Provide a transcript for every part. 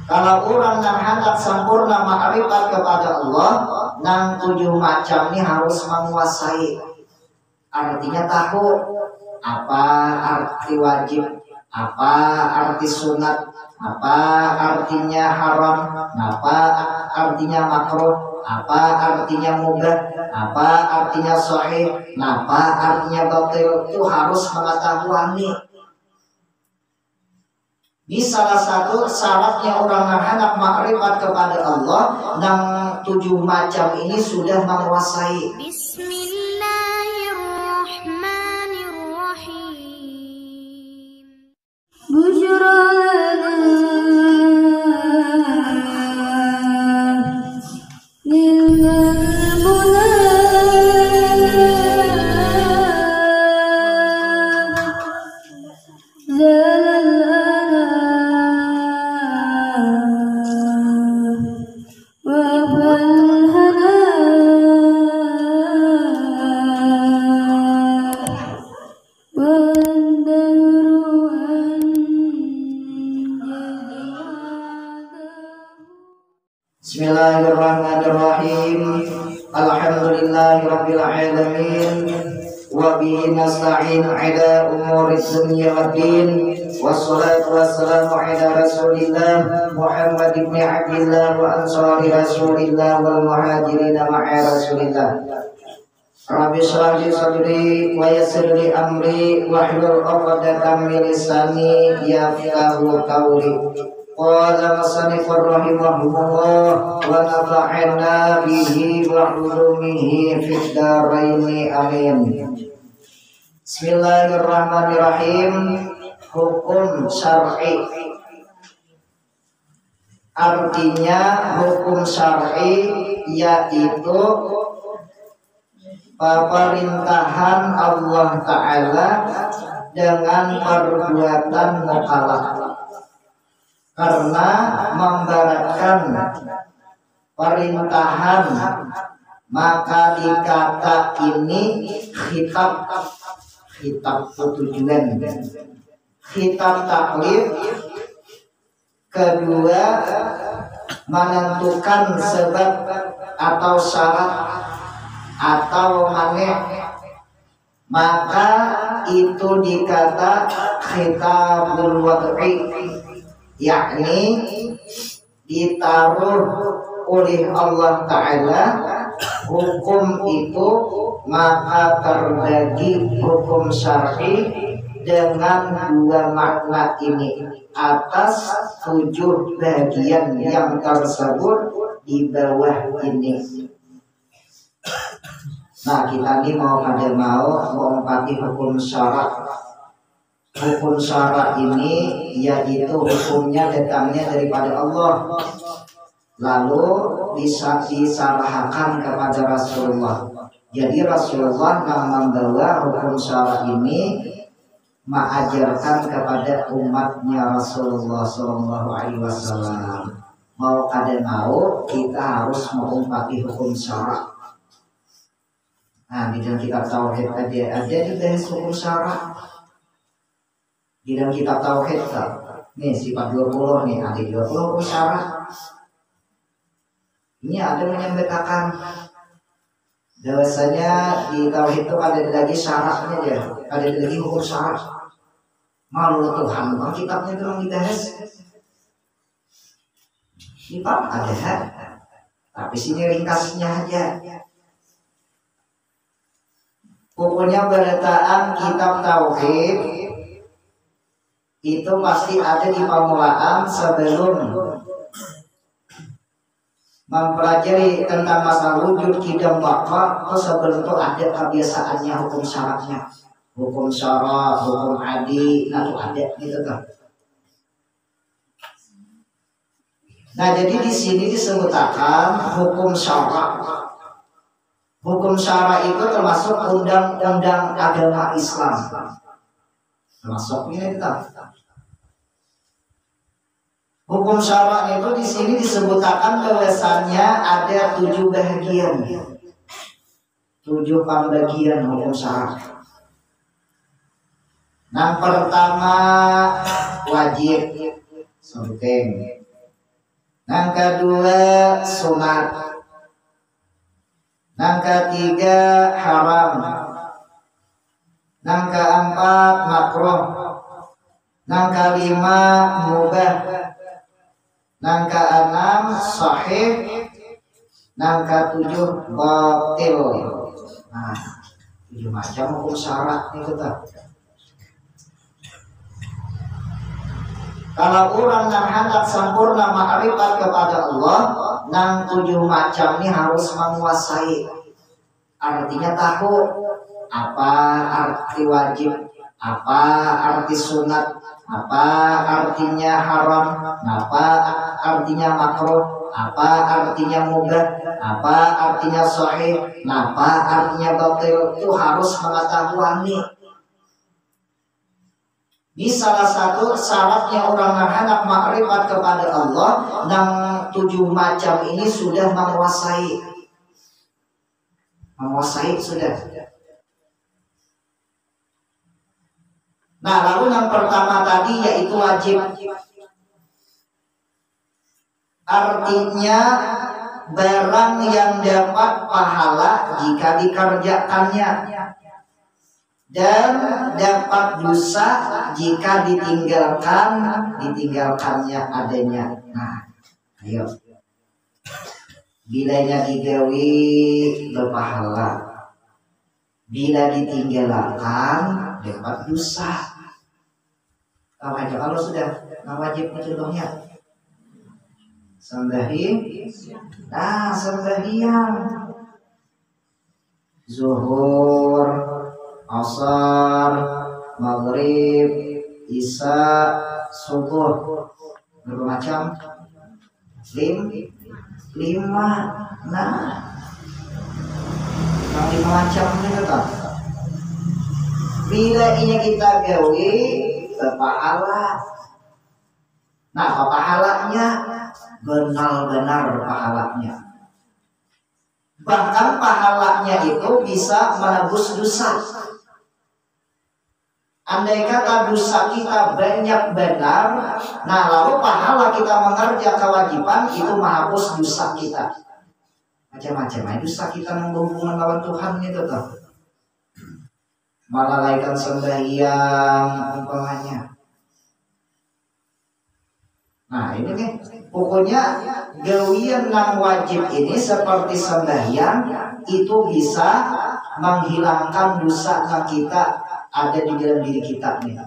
Kalau orang yang hendak sempurna ma'rifat kepada Allah, nang 7 macam ini harus menguasai. Artinya tahu apa arti wajib, apa arti sunat, apa artinya haram, apa artinya makruh, apa artinya mubah, apa artinya sahih, apa artinya batil. Itu harus mengetahui. Di salah satu syaratnya orang yang hendak makrifat kepada Allah, yang 7 macam ini sudah menguasai. Bismillahirrahmanirrahim. Alhamdulillahirabbil alamin. Wa bihi nasta'in 'ala umuri dunya waddin. Wassalatu wassalamu 'ala Rasulillah Muhammad ibn Abdillah wa ansari Rasulillah wal muhajirin ma'a Rasulillah. Rabbi shrah li sadri wa yassir li amri wahlul 'uqdatam min lisani yafqahu qawli. Qala musannifur rahimahullah wa nafa'ana bihi wa ulumihi fid dharain amin. Bismillahirrahmanirrahim. Hukum syar'i. Artinya hukum syar'i yaitu pemerintahan Allah Ta'ala dengan perbuatan mukallaf. Karena membaratkan perintahan, maka dikata ini khitab tujuan, khitab taklif. Kedua, menentukan sebab atau syarat atau maneh, maka itu dikata khitabul wad'i, yakni ditaruh oleh Allah Ta'ala hukum itu, maka terbagi hukum syar'i dengan 2 makna ini atas 7 bagian yang tersebut di bawah ini. Nah, kita ini mau mengompati hukum syarat. Hukum syarat ini yaitu hukumnya datangnya daripada Allah, lalu bisa disalahkan kepada Rasulullah. Jadi Rasulullah yang membawa hukum syarat ini mengajarkan kepada umatnya Rasulullah SAW. Mau kada mau kita harus mengumpati hukum syarat. Nah, di dalam kitab tauhid ada dibahas hukum syarat. Di dalam kitab tauhid nih sifat 20 nih, ada 20 hukum syarat. Ini ada menyampaikan bahwasanya di tauhid itu ada lagi syaratnya aja, ada lagi hukum syarat. Malu Tuhan, bukan kitabnya belum dibahas. Ini Pak ada, tapi sini ringkasnya aja. Pokoknya berataan kitab tauhid itu pasti ada di permulaan sebelum mempelajari tentang masalah wujud kidam baqa. Sebelum itu ada kebiasaannya hukum syaratnya, hukum syarat, hukum adi, nah itu ada gitu kan. Nah, jadi di sini disebutkan hukum syarat. Hukum syarat itu termasuk undang-undang agama Islam. Termasuk ini kita. Hukum syarat itu di sini disebutkan bahwasannya ada 7 bagian, 7 pembagian hukum syarat. Yang pertama wajib, penting. Yang kedua sunat. Yang ketiga haram. Yang keempat makruh. Yang kelima mubah. Yang keenam sahih. Yang ketujuh batil. Nah, 7 macam hukum syarat itu tak. Kalau orang yang hendak sempurna ma'rifat kepada Allah, yang 7 macam ini harus menguasai. Artinya tahu apa arti wajib, apa arti sunat, apa artinya haram, apa artinya makruh, apa artinya mubah, apa artinya sahih, apa artinya batil. Itu harus mengetahui. Ini salah satu syaratnya orang yang hendak makrifat kepada Allah, yang 7 macam ini sudah menguasai. Menguasai sudah. Nah, lalu yang pertama tadi yaitu wajib. Artinya barang yang dapat pahala jika dikerjakannya dan dapat dosa jika ditinggalkannya adanya. Nah, ayo. Bilanya digawi berpahala, bila ditinggalkan dapat dosa. Apa aja kalau sudah wajib contohnya sembahyang zuhur, asar, maghrib, isya, subuh. Berapa macam? 5. Nah, yang 5 macam ini tak. Bila ini kita gawe berpahala. Nah, apa pahalanya? Benar-benar pahalanya. Bahkan pahalanya itu bisa menebus dosa. Andai kata dosa kita banyak benar, nah lalu pahala kita mengerja kewajiban itu menghapus dosa kita. Macam-macam dosa kita yang berhubungan lawan Tuhan itu tuh. Melalaikan sembahyang umpamanya. Nah ini nih, pokoknya gawian yang wajib ini seperti sembahyang itu bisa menghilangkan dosa yang kita ada di dalam diri kita nih.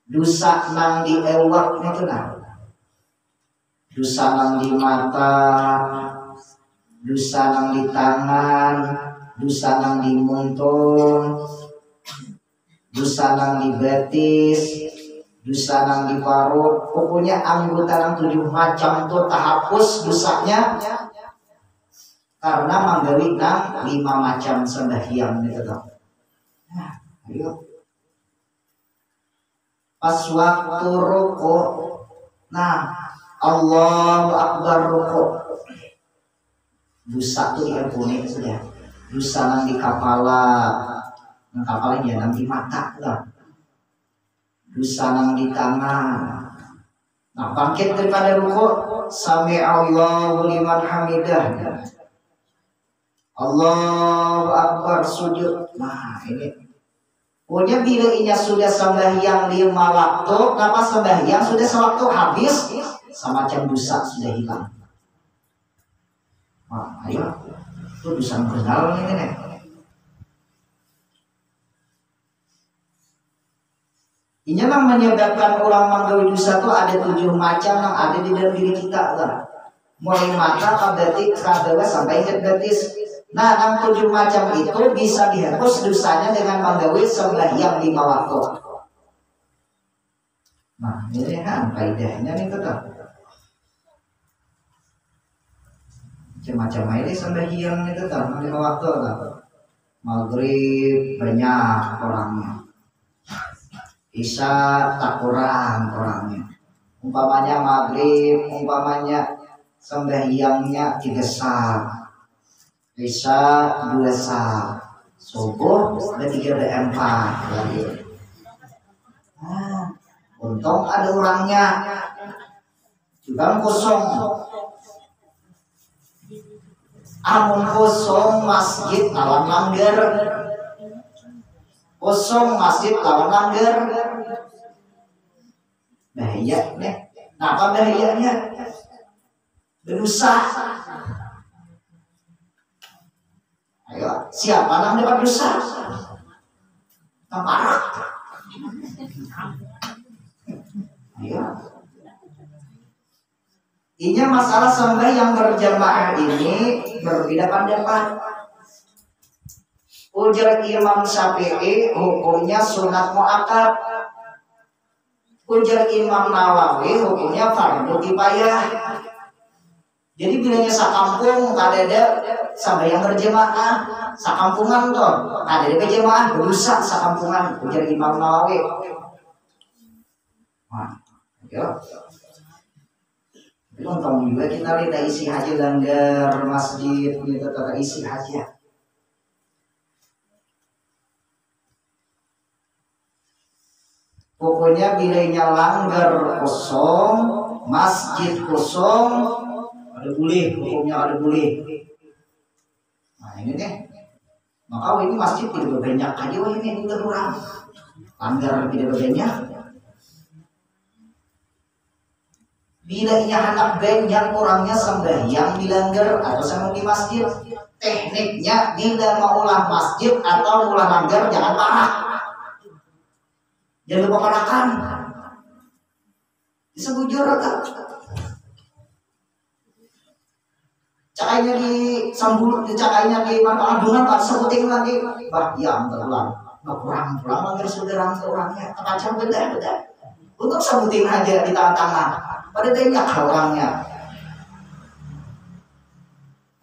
Dosa nang di ewak itu nah. Dosa nang di mata, dosa nang di tangan, dosa nang di muntung, dosa nang di betis, dosa nang di parut. Pokoknya anggota nang 7 macam itu terhapus dosanya karena menggawi nang 5 macam sembahyang itu tuh. Nah, ayo. Pas waktu rukuk, nah Allahu Akbar rukuk, dosa itu diampuni sudah. Dosa nang di kepala, nang kepalanya nang di mata lah. Dosa nang di tangan. Nah, bangkit daripada rukuk, sami Allahu liman hamidah. Allahu Akbar sujud. Nah, ini. Pokoknya bila inya sudah sembahyang 5 waktu, kenapa sembahyang sudah sewaktu habis, semacam dosa sudah hilang. Nah, ayo. Itu dosa benar ini nih. Ini yang menyebabkan orang menggawi dosa itu ada 7 macam yang ada di dalam diri kita kan. Mulai mata, kabetik, kabewa sampai ingat betis. Nah, yang 7 macam itu bisa dihapus dosanya dengan menggawi sembahyang 5 waktu. Nah, ini kan faedahnya nih tetap. Macam-macam ini sembahyang nih tetap 5 waktu kan. Maghrib banyak orangnya. Isya tak kurang orangnya. Umpamanya maghrib, umpamanya sembahyangnya 3 sah, Isya 2 sah, subuh ada 3 ada 4 lagi. Nah, untung ada orangnya. juga kosong. Amun kosong masjid lawan langgar, kosong masjid lawan langgar, bahaya nih. Apa bahayanya? Berdosa. Ayo, siapa yang dapat dosa? Parah. Ayo. Ini masalah sembah yang berjamaah ini berbeda pendapat. Ujar Imam Syafi'i hukumnya sunat muakkad. Ujar Imam Nawawi hukumnya fardu kifayah. Jadi bilangnya sakampung kadada sampai yang berjamaah, sakampungan tuh kadada berjamaah berusak sakampungan. Ujar Imam Nawawi. Nah, ya. Untung juga kita lihat isi haji langgar masjid kita tata isi haji. Pokoknya bilainya langgar kosong, masjid kosong, ada boleh, hukumnya ada boleh. Nah ini deh, maka ini masjid tidak banyak aja ini kurang. Langgar tidak banyak. Bila ia anak banyak orangnya sembahyang di langgar atau sama di masjid, tekniknya bila mau ulah masjid atau ulah langgar jangan parah, jangan lupa parakan. Disebut jorok. Cakainya di sambul, cakainya di mana adungan tak sebutin lagi, bah yang terulang, kurang langgar saudara orangnya, macam beda. Untuk sebutin aja di tangan-tangan. Pada banyak orangnya.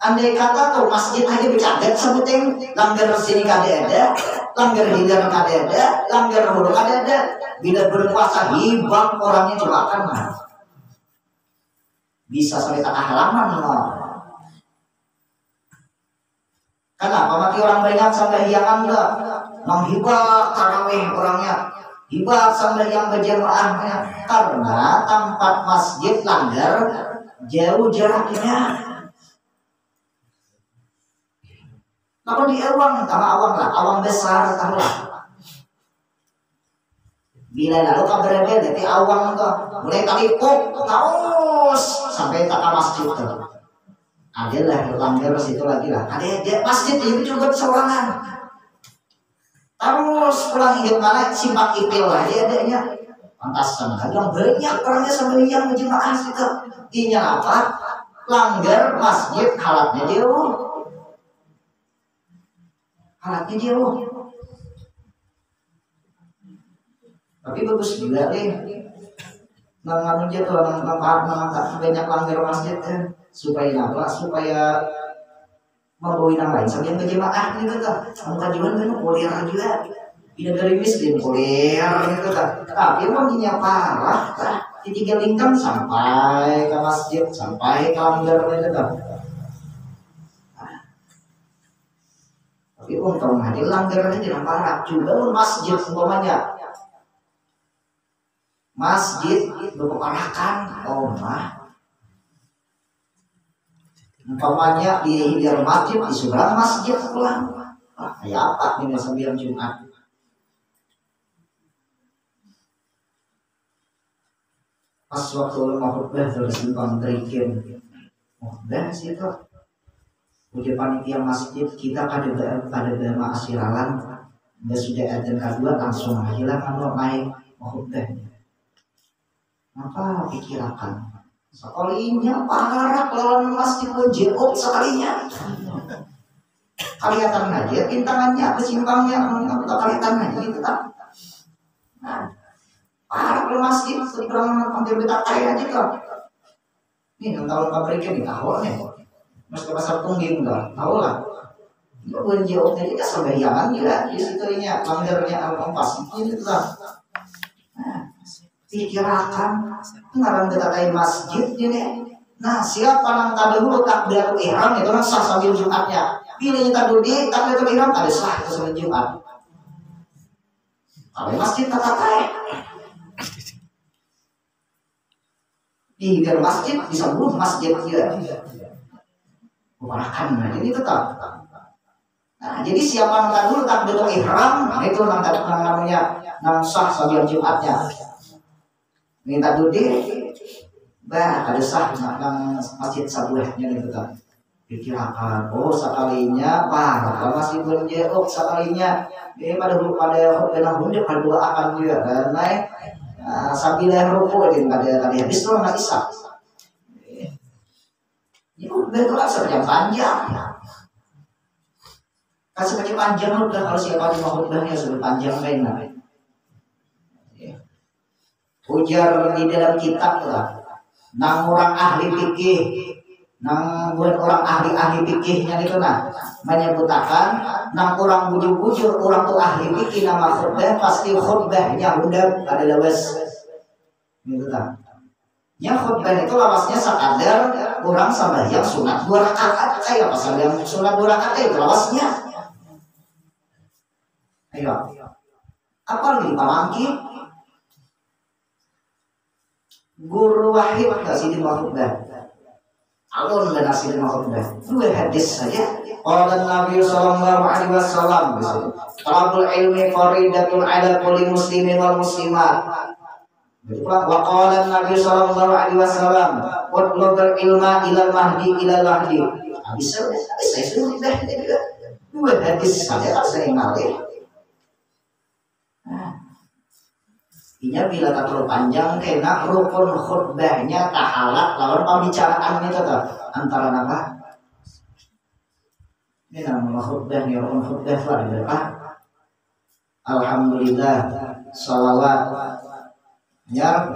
Andai kata tuh masjid aja bercadet sebutin langgar sini kada ada, langgar hilir kada ada, langgar hulu kada ada. Bila berpuasa hibang orangnya celaka mah. Bisa sampai tak halaman mah. Kenapa mati orang banyak sampai hiangan enggak? Menghibah tarawih orangnya. Hibah sampai yang berjamaahnya karena tempat masjid langgar jauh jaraknya. Kalau di awang sama awang lah, awang besar tahu lah. Bila lalu kabar beda di awang tuh mulai talipuk terus sampai tak masjid tuh. Adalah langgar situ lagi lah. Ada masjid itu juga seorangan. Terus pulang ingat mana simpak ipil lagi adanya. Pantasan yang banyak orangnya sampai yang berjamaah situ. Inya apa? Langgar masjid halatnya jauh. Halatnya jauh. Tapi bagus juga deh. Mengaruh dia tuh mengangkat banyak langgar masjid supaya apa? Supaya membawa yang lain sambil berjamaah gitu kan. Kajian kan kuliah juga. Tidak dari miskin kuliah gitu kan. Tapi emangnya parah kan. Ditinggalkan sampai ke masjid, sampai ke langgar gitu kan. Tapi untung hadir langgarnya tidak parah juga masjid umpamanya. Masjid berparakan, oh mah. Umpamanya di hilir masjid di seberang masjid pulang. Kayak apa ini sembilan Jumat? Pas waktu lemah khutbah terus simpang terikin. Khutbah sih itu. Udah panitia masjid kita pada berma asyiralan. Udah sudah adzan kedua langsung aja lah kalau naik khutbah. Apa pikirakan? Sekalinya parah lawan masjid menjeot sekalinya. Kelihatan aja pintangannya, kesimpangnya, kelihatan aja tetap. Nah, parah kalau masjid seberang hampir betak kaya aja kok. Nih tahun pabriknya di tahun nih. Mas ke pasar tungging enggak? Tahu lah. Itu menjeotnya kita sembayangan juga di situnya langgarnya al-kompas itu lah. Nah, pikirakan ngarang detakai masjid ini. Nah, siapa yang tadahulu takbiratul ihram itu kan sah sambil Jumatnya. Pilihnya tadudi takbiratul ihram ada sah itu sambil Jumat. Kalau masjid tatakai. di masjid bisa belum masjid ya. Mubarakan, nah ini tetap. Nah, jadi siapa nangkat dulu takbiratul ihram, nah itu namanya nang sah sabian Jumatnya. Minta dulu ada sah nang masjid sabuahnya itu kan. Pikirkan, oh sekalinya parah, masih berjeok sekalinya. Ini pada khutbah hunjuk pada dua akan juga dan naik sambil rukuk din pada tadi habis itu nggak bisa. Ini khutbah itu yang panjang. Kan sebagai panjang udah kalau siapa yang mau khutbahnya sudah panjang benar. Ujar di dalam kitab lah, nang orang ahli fikih, nang buat orang ahli fikihnya itu menyebutkan, nang orang bujur-bujur orang tuh ahli fikih nama khutbah pasti khutbahnya udah ada lawas, gitu kan? Ya khutbah itu lawasnya sekadar orang sambil yang sunat 2 rakaat kayak pasal yang sunat 2 rakaat itu lawasnya. Ayo, apa lagi pamangki? Guru wahid nggak sih di khutbah? Alun dan nasi di khutbah. 2 hadis saja. Qala Nabi sallallahu alaihi wasallam, talabul ilmi faridatun ala kulli muslimin wal muslimat. Wa qala Nabi sallallahu alaihi wasallam, "Utlubul ilma ilal mahdi ilal lahdi." Bisa sudah 2 hadis saja saya ngalih. Iya bila tak terlalu panjang kena rukun khutbahnya tahalak lawan pembicaraannya tetap antara apa? Ini nama khutbahnya rukun khutbah lah berapa? Alhamdulillah salawat nyar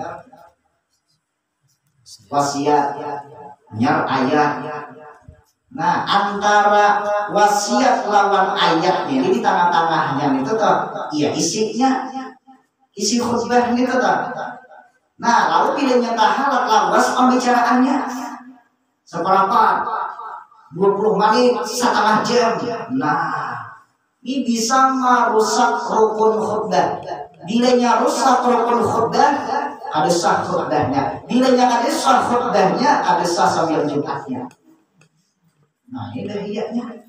wasiat nyar ayat. Nah antara wasiat lawan ayatnya ini di tengah-tengahnya itu tuh iya isi khutbah ini tetap. Nah, lalu pilihnya tahalak lawas pembicaraannya seberapa 20 menit, setengah jam. Nah, ini bisa merusak rukun khutbah. Bilanya rusak rukun khutbah, ada sah khutbahnya. Bilanya ada sah khutbahnya, ada sah sambil Jumatnya. Nah, ini dahiyatnya.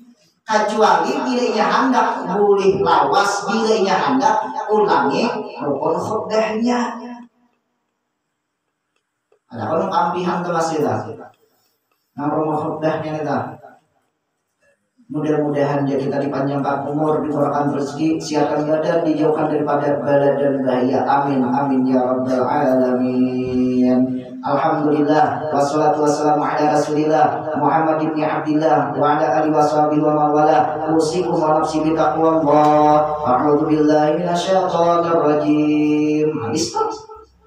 Kecuali bilanya hendak boleh lawas, bilanya hendak ulangi rukun khutbahnya. Ada orang kampihan ke masjid lah. Nah rukun khutbahnya kita. Mudah-mudahan dia kita dipanjangkan umur, dimurahkan rezeki, siapkan badan, dijauhkan daripada bala dan bahaya. Amin amin ya rabbal alamin. Alhamdulillah wassalatu wassalamu ala Rasulillah Muhammad ibn Abdillah wa ala alihi washabihi wa man wala. Usikum wa nafsi bi taqwallah. A'udzu billahi minasyaitonir rajim. Habis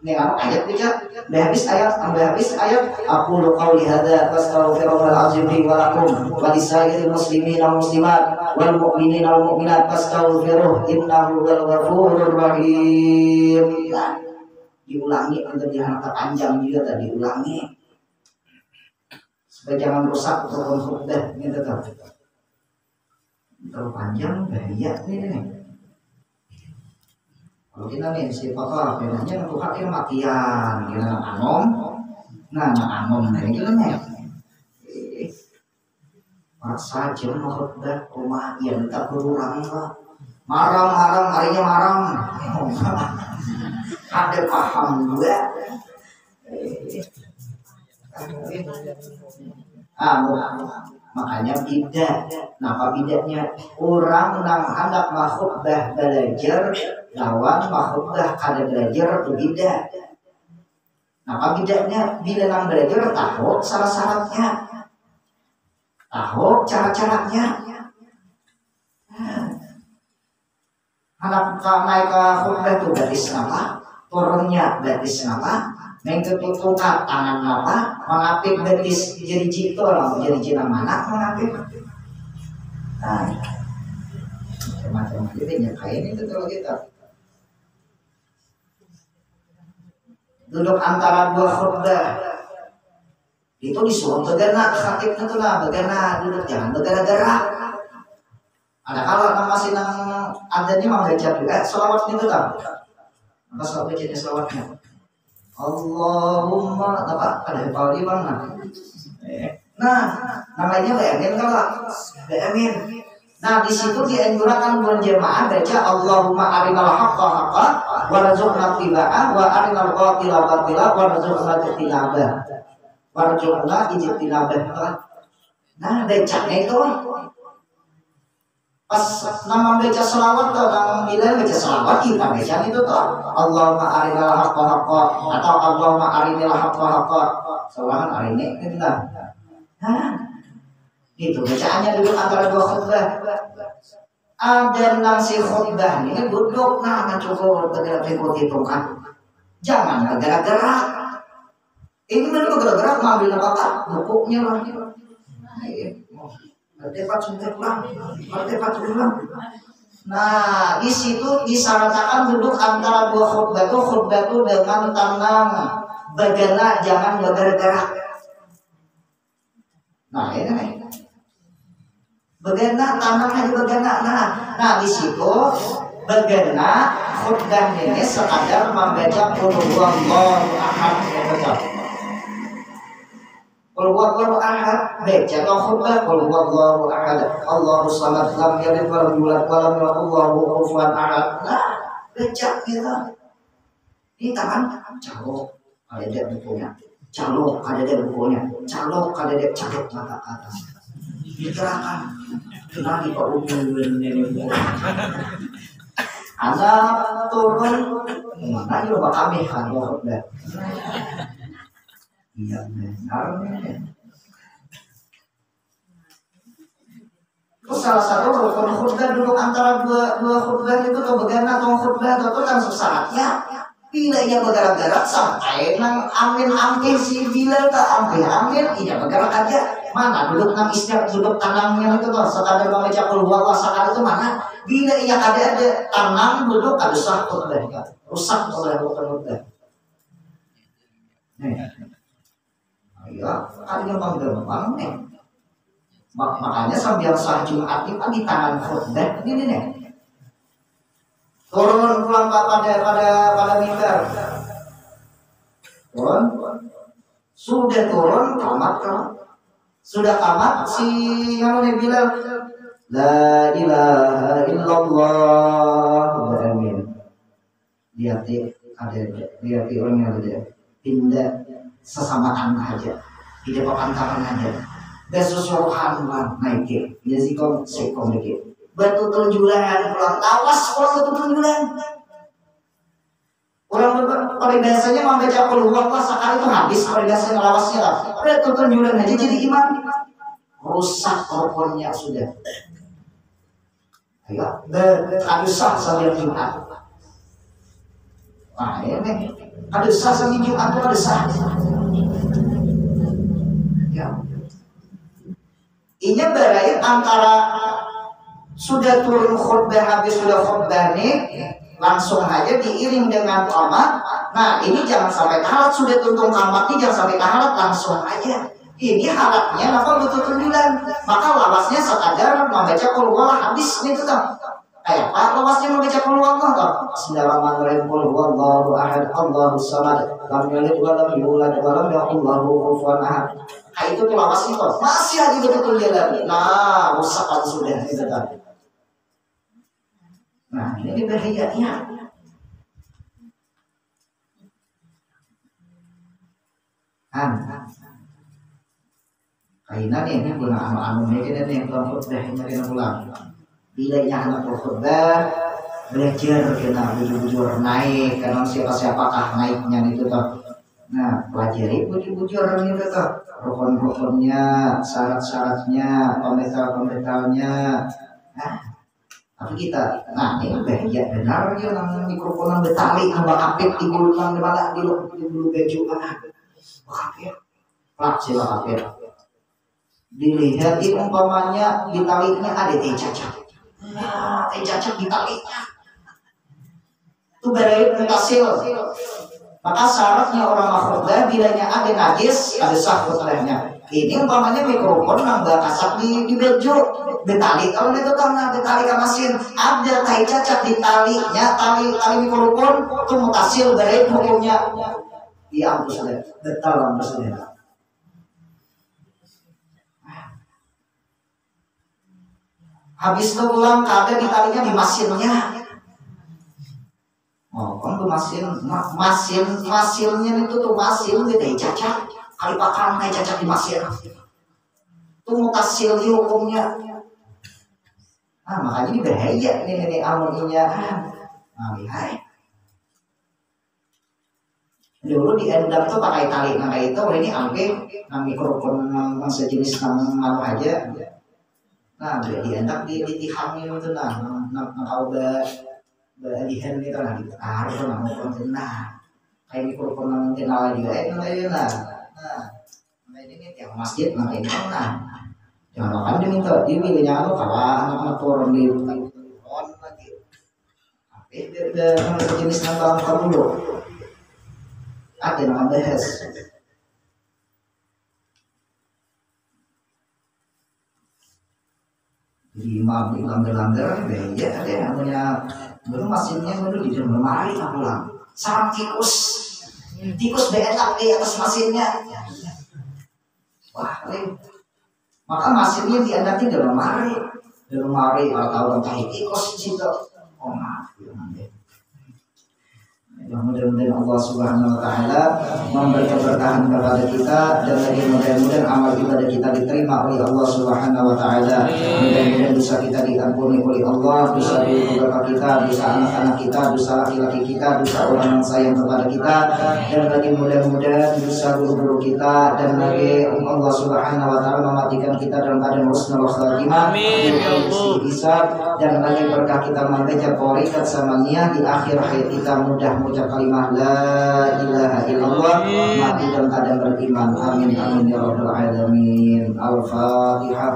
ini ayat aja. Habis ayat. Aku qauli hadza wastaghfirullahal azim li wa lakum wa lisairil muslimin wal muslimat wal mu'minin wal mu'minat fastaghfiruh innahu huwal ghafurur rahim. Diulangi untuk dihantar panjang juga tadi ulangi supaya jangan rusak rukun khutbah ini tetap terlalu panjang bahaya nih. Kalau kita nih si papa bedanya untuk hati matian kita anom dari kita nih masa jam khutbah rumah yang tak berurang lah marang harinya marang ada paham juga. Makanya bidah. Napa bidahnya? Orang nang hendak khutbah belajar lawan khutbah kada belajar itu bidah. Napa bidahnya? Bila nang belajar tahu syarat-syaratnya, tahu cara-caranya. Anak naik ke khutbah itu batis apa? Turunnya batis apa? Yang ketutupan tangan apa? Mengapit batis jadi jito orang jadi jina mana mengapit? Nah, macam-macam itu kain itu kalau kita duduk antara 2 khutbah itu disuruh begana khatibnya tuh lah begana duduk jangan begana-gara. Ada kalau masih nang adanya mau baca juga selawat itu kan. Apa selawat bacanya selawatnya? Allahumma apa ada kalau di mana? Nah, namanya bayangin kalau bayangin. Nah, di situ dianjurkan berjamaah baca Allahumma arinal haqqa haqqa warzuqna ittiba'ah wa arinal batila batila warzuqna ijtinabah. Warzuqna ijtinabah. Nah, bacanya itu pas nama baca selawat atau nama bila baca selawat kita baca itu tuh Allahumma arinal haqqa haqqa atau Allahumma arinal haqqa haqqa. Selawan arini kita. Nah, itu bacaannya dulu antara dua khutbah. Ada nasi khutbah ini duduk nah cukup bergerak hitungan. Jangan bergerak-gerak. Ini mana bergerak-gerak mengambil apa bukunya lah. Berdebat ulang. Nah, di situ disyaratkan duduk antara dua khutbah itu dengan tenang, bergerak jangan bergerak. Nah, ini nih. Bergerak tanam aja bergerak. Nah di situ bergerak khutbah ini sekadar membaca qul huwallahu ahad betul. Qul huwallahu ahad baca atau khutbah qul huwallahu ahad Allahus samad lam yalid wa lam yulad wa lam yakul lahu kufuwan ahad. Nah, baca gitu. Ini tangan calok ada dia bukunya. Calok ada dia bukunya. Calok ada dia calok mata atas. Dikerahkan. Kenapa Pak Umum ini? Anak turun, mana juga kami kan khutbah. Iya benar. Terus salah satu rukun khutbah duduk antara dua khutbah itu atau bagaimana atau khutbah itu kan syaratnya. Bila ia bergerak-gerak sampai nang amin amin si bila tak amin ia bergerak aja. Mana duduk nang istiak duduk tanangnya itu tuh sekadar membaca qul huwallahu sekadar itu mana bila ia ada tanang duduk ada sah khutbahnya rusak oleh khutbah. Nih, ayo kan gampang nih. Makanya sambil sah Jumat itu di tangan khutbah ini nih. Turun pulang pada mimbar. Turun. Sudah turun tamat kan. Sudah tamat si yang bilang la ilaha illallah amin. Lihat orangnya ada pindah sesama anak aja. Tidak pakai tangan aja. Besusuhan naik. Ya sih kau sekom lagi. Batu tunjulan pulang awas pulang batu tunjulan orang pada biasanya membaca qul huwallahu sekali itu habis pada biasanya ngelawasnya lah batu tunjulan aja jadi iman rusak rukunnya sudah. Ayo ada sah sambil Jumat. Nah ini ada sah sambil Jumat itu ada sah ya. Ini berait antara sudah turun khutbah habis sudah khutbah nih langsung aja diiring dengan qamat. Nah ini jangan sampai halat sudah tuntung qamat nih jangan sampai halat langsung aja. Ini halatnya apa betul tunjulan maka lawasnya sekadar membaca qul huwallahu habis nih tuh kayak apa lawasnya membaca qul huwallahu tuh bismillahirrahmanirrahim qul huwallahu ahad Allahus samad lam yalid wa lam yulad wa lam yakul lahu kufuwan ahad. Nah itu tuh lawasnya tuh masih aja betul tunjulan. Nah rusak kan sudah gitu kan. Nah ini bahayanya. Kainan ini guna anu ini yang kelompok khutbah ini pulang. Bila yang anak khutbah belajar kita bujur-bujur naik karena siapa-siapakah naiknya itu toh. Nah pelajari bujur-bujur ini tuh rukun-rukunnya, syarat-syaratnya, pembetal-pembetalnya. Nah tapi kita, nah ini bahaya benar ya namanya mikrofonan betali nambah apit di gulungan di mana di bulu baju kan, apit, plak sila apit. Dilihat ini umpamanya di talinya ada teh cacat, nah teh cacat di talinya, itu berait mutasil. Maka syaratnya orang khutbah bilanya ada najis ada sah khutbahnya. Ini umpamanya mikrofon nambah kasap di baju betali kalau itu karena betali kamasin ada tai cacat di talinya tali mikrofon itu mutasil berait hukumnya Iya ampun sudah betul ampun sudah. Habis itu pulang kagak ditalinya di mesinnya. Oh, kan tuh masinnya itu tuh masin gitu cacat. Kali pakan kayak cacat di masin. Tuh mutasil di hukumnya. Makanya ini bahaya ini amoninya. Lihat. Dulu di endam tuh pakai tali, nah itu ini ampe nami kerupun sejenis nama aja. Nah, dia diendak di hamil itu kalau dihen itu nah ditaruh tuh mau kontenah. Kayak di kerupun kenal juga nah. Nah ini tiap masjid nah ini nah. Jangan makan dia minta dia pilihnya kalau anak-anak turun di on lagi. Tapi dia sejenis nama kamu dulu. Ada nama bahas. Di imam langgar ya ada yang punya belum mesinnya dulu di dalam lemari tak pulang. Sarang tikus berak di atas mesinnya. Wah, maka mesinnya diadakan dalam lemari kalau tahu tikus situ. Oh maaf, mudah-mudahan Allah Subhanahu wa Ta'ala memberi keberkahan kepada kita dan lagi mudah-mudahan amal ibadah kita diterima oleh Allah Subhanahu wa Ta'ala. Mudah-mudahan dosa kita diampuni oleh Allah, dosa ibu bapak kita, dosa anak-anak kita, dosa laki-laki kita, dosa orang yang sayang kepada kita, dan lagi mudah-mudahan dosa guru-guru kita, dan lagi Allah Subhanahu wa Ta'ala mematikan kita dalam keadaan husnul khatimah, dan lagi berkah kita membaca thariqat samaniyah di akhir hayat kita mudah-mudahan kalimat la ilaha illallah mati dalam keadaan beriman. Amin amin ya rabbal alamin. Al-Fatihah.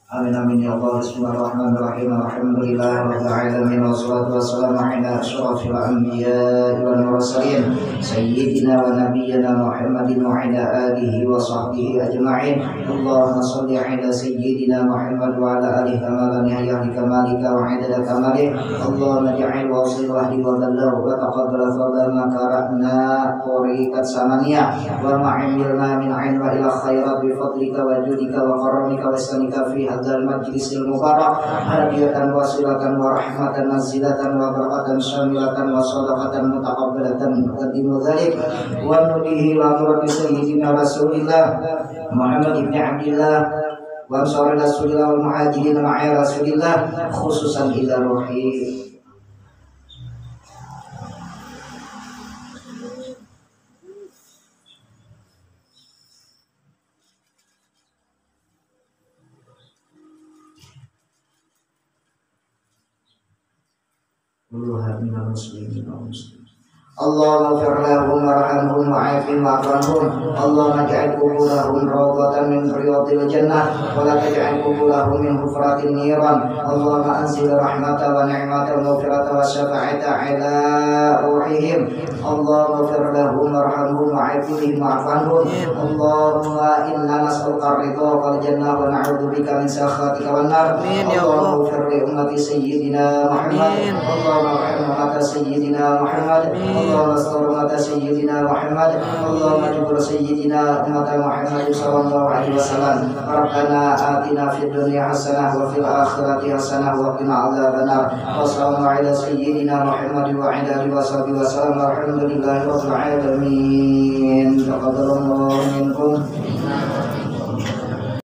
Amin amin ya Allah. Bismillahirrahmanirrahim. Alhamdulillah rabbil alamin wassalatu wassalamu ala asyrafil anbiya'i wal mursalin sayyidina wa nabiyyina Muhammadin wa ala alihi wa sahbihi ajma'in. Allahumma shalli ala sayyidina Muhammad wa ala alihi kama nihayati kamalika wa adada kamalih. Allahumma ja'al wa salli wa balagh wa taqabbal fadlan karahna thariqat samaniyah wa ma'amilna min 'ain wa ila khairat bi fadlika wa judika wa karamika wa ihsanika fi hadzal majlisil mubarak hadiyatan wasilatan wa rahmatan nazilatan wa barakatan syamilatan wa sadaqatan mutaqabbalatan qaddimu dzalik wa nudihi wa nurati sayyidina Rasulillah Muhammad ibn Abdillah wa ansari Rasulillah wal muhajirin ma'a Rasulillah khususan ila ruhi. Allahumma ighfir lahum warhamhum wa'afihim wa'afihim. Allahumma ij'al quburahum rawdatan min riyadil jannah wa la taj'al quburahum min hufratin niran. Allahumma anzil rahmata wa ni'mata wa maghfirata wa syafa'ata 'ala ruhihim. Allahumma ighfir lahum warhamhum wa'afihim wa'afihim. Allahumma inna nas'aluka ridha wal jannah wa na'udzubika min sakhatika wan nar. Allahumma ighfir li ummati sayyidina Muhammad. Allahumma ighfir ummati sayyidina Muhammad. Allahumma astur ummata sayyidina Muhammad. Allahumma jubur sayyidina ummata Muhammad sallallahu alaihi wasallam. Rabbana atina fid dunya hasanah wa fil akhirati hasanah wa qina adzabannar. Wa sallallahu ala sayyidina Muhammad wa ala alihi washabihi wasallam. Alhamdulillahi rabbil alamin. Taqabbalallahu minkum.